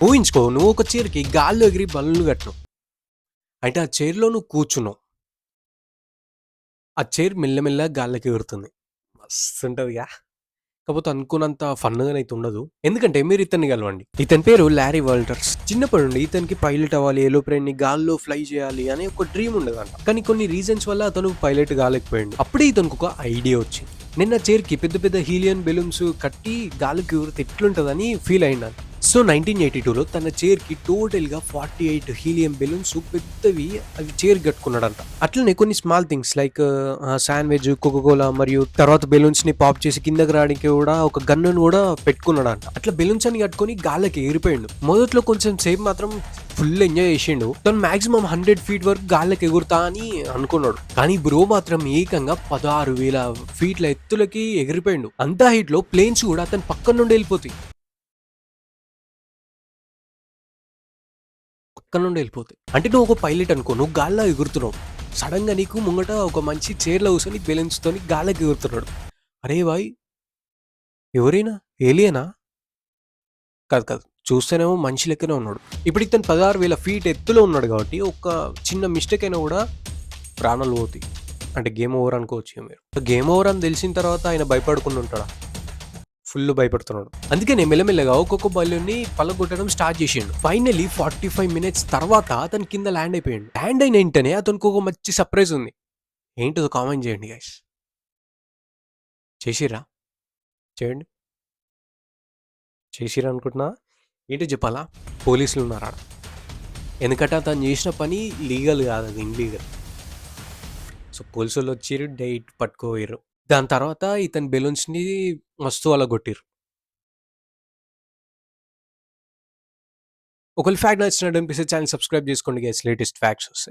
ఊహించుకో నువ్వు ఒక చైర్‌కి గాల్లో ఎగిరి బలూన్లు కట్టినవు. అంటే ఆ చైర్‌లో నువ్వు కూర్చున్నావు. ఆ చైర్ మెల్లమెల్లగా గాల్లోకి ఎగురుతుంది. మస్తుంటదిగా! కాకపోతే అనుకున్నంత ఫన్‌గానైతే ఉండదు. ఎందుకంటే మీరు ఇతన్ని కలవండి. ఇతని పేరు లారీ వాల్టర్స్. చిన్నప్పటి నుండి ఇతనికి పైలట్ అవ్వాలి, ఏరోప్లేన్‌ని గాల్లో ఫ్లై చేయాలి అనే ఒక డ్రీమ్ ఉండేదంట. కానీ కొన్ని రీజన్స్ వల్ల అతను పైలట్ కాలేకపోయాడు. అప్పుడే ఇతనికి ఒక ఐడియా వచ్చింది. నేను ఆ చైర్‌కి పెద్ద పెద్ద హీలియం బెలూన్స్ కట్టి గాలికి ఎగిరితే ఎట్లుంటదని ఫీల్ అయ్యిండంట. సో 1982లో తన చైర్‌కి టోటల్‌గా 48 హీలియం బెలూన్స్ పెద్దవి అవి చైర్‌కి కట్టుకున్నాడంట. అట్లనే కొన్ని small things like sandwich, Coca Cola మరియు తర్వాత బెలూన్స్‌ని పాప్ చేసి కిందకి రావడానికి కూడా ఒక గన్నును కూడా పెట్టుకున్నాడంట. అట్లా బెలూన్స్ అన్ని కట్టుకొని గాల్లోకి ఎగిరిపోయిండు. మొదట్లో కొంచెం సేపు మాత్రం ఫుల్ ఎంజాయ్ చేసిండు. తను మాక్సిమం 100 ఫీట్ వరకు గాల్లోకి ఎగురుతా అని అనుకున్నాడు. కానీ బ్రో మాత్రం ఏకంగా 16,000 ఫీట్ల ఎత్తులకి ఎగిరిపోయిండు. అంత హైట్ లో ప్లేన్స్ కూడా అతని పక్కన నుండి వెళ్ళిపోతాయి. పక్కన నుండి వెళ్ళిపోతాయి. అంటే నువ్వు ఒక పైలట్ అనుకో, నువ్వు గాల్లో ఎగురుతున్నావు. సడన్ గా నీకు ముంగట ఒక మంచి చైర్‌లో కూర్చొని బెలూన్స్ తోని గాల్లోకి ఎగురుతున్నాడు. అరే భాయ్! ఎవరైనా ఏలియనా? కాదు కాదు. చూస్తేనేమో మనిషి లెక్కనే ఉన్నాడు. ఇప్పుడు ఇతను 16,000 ఫీట్ ఎత్తులో ఉన్నాడు కాబట్టి ఒక చిన్న మిస్టేక్ అయినా కూడా ప్రాణాలు పోతాయి. అంటే గేమ్ ఓవర్ అనుకోవచ్చు మీరు. గేమ్ ఓవర్ అని తెలిసిన తర్వాత ఆయన భయపడకుండా ఉంటాడా? ఫుల్ భయపడుతున్నాడు. అందుకనే మెల్లమెల్లగా ఒక్కొక్క బలూన్‌ని పలగొట్టడం స్టార్ట్ చేసిండు. ఫైనల్లీ 45 మినిట్స్ తర్వాత అతను కింద ల్యాండ్ అయిపోయిండు. ల్యాండ్ అయిన వెంటనే అతనికి ఒక మంచి సర్ప్రైజ్ ఉంది. ఏంటిదో కామెంట్ చేయండి గైస్. చేసిర్రా? చేయండి. చేసిర్రు అనుకుంటున్నా. ఏంటో చెప్పాలా? పోలీసులు ఉన్నారు ఆడ. ఎందుకంటే అతను చేసిన పని లీగల్ కాదు, అది ఇన్‌లీగల్. సో పోలీసోళ్ళు వచ్చిర్రు, డైరెక్ట్ పట్టుకుపోయిర్రు. దాని తర్వాత ఇతని బెలూన్స్‌ని మస్తు పలగొట్టిర్రు. ఒకవేళ ఫ్యాక్ట్ నచ్చినట్టు అనిపిస్తే ఛానెల్ సబ్స్క్రైబ్ చేసుకోండి గైస్, లేటెస్ట్ ఫ్యాక్ట్స్ వస్తాయి.